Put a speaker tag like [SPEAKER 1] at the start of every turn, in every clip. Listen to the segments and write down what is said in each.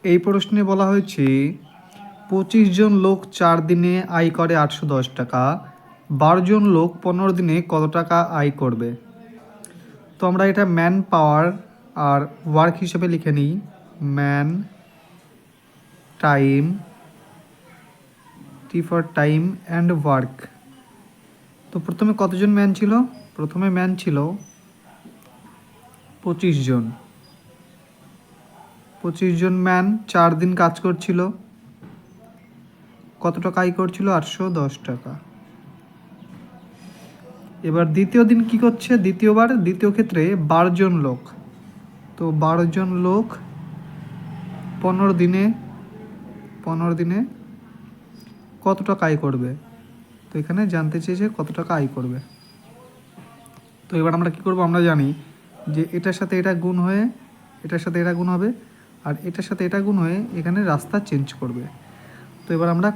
[SPEAKER 1] এই প্রশ্নে বলা হয়েছে 25 জন লোক 4 দিনে আয় করে 810 টাকা, 12 জন লোক 15 দিনে কত টাকা আয় করবে। তো আমরা এটা ম্যান পাওয়ার আর ওয়ার্ক হিসেবে লিখে নিই। Man time, T for time and work. তো প্রথমে কতজন ম্যান ছিল? প্রথমে ম্যান ছিল 25 জন। 25 জন ম্যান 4 দিন কাজ করছিল। কত টাকা আয় করছিল? 810 টাকা। এবার দ্বিতীয় দিন কি করছে? দ্বিতীয় ক্ষেত্রে 12 জন লোক। তো 12 জন লোক 15 দিনে কত টাকা আয় করবে। তো এখানে জানতে চেয়েছে কত টাকা আয় করবে। তো এবার আমরা কি করব? আমরা জানি যে এটার সাথে এটা গুণ হয়ে এটার সাথে এটা গুণ হবে, আর এটার সাথে এটা গুণ হয়ে এখানে রাস্তা চেঞ্জ করবে। তো এবার আমরা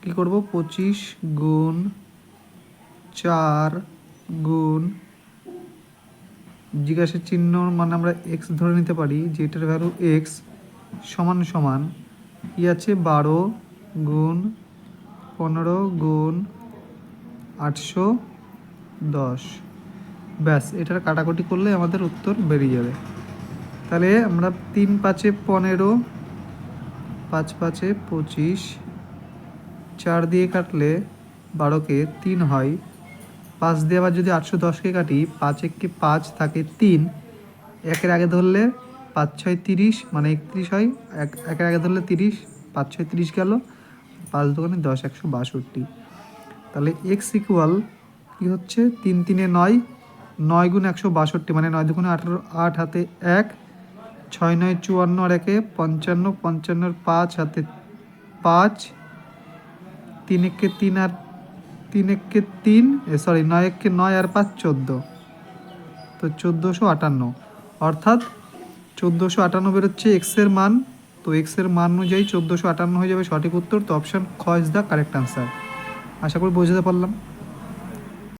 [SPEAKER 1] কি করব? 25 গুণ 4 গুণ জিজ্ঞাসার চিহ্ন মানে আমরা এক্স ধরে নিতে পারি, যে এটার ভ্যালু এক্স সমান সমান কি আছে? 12 গুণ 15 গুণ 810। ব্যাস, এটার কাটাকুটি করলে আমাদের উত্তর বেরিয়ে যাবে। তাহলে আমরা 3 5 15, 5 5 25, 4 দিয়ে কাটলে 12কে 3 হয়, 5 দিয়ে আবার যদি 810কে কাটি, 5 1 5 থাকে 3, একের আগে ধরলে 5 6 30 মানে 31 হয়, একের আগে ধরলে 30, 5 6 30 গেল, 5 দোকানে 10, 162। তাহলে এক্স ইকুয়াল কী হচ্ছে? 3 3 9, 9 গুণ 162 মানে 9 দুগুণে 18, 8 হাতে 1, 6 9 54 আর 1 55, 55 5 হাতে 5, 3 1 3 আর 3 1 3, 9 1 9 আর 5 14। তো 1458, অর্থাৎ 1458 বেরোচ্ছে এক্সের মান। তো এক্সের মান অনুযায়ী 1458 হয়ে যাবে সঠিক উত্তর। তো অপশান খ ইজ দ্য কারেক্ট আনসার। আশা করি বোঝাতে পারলাম।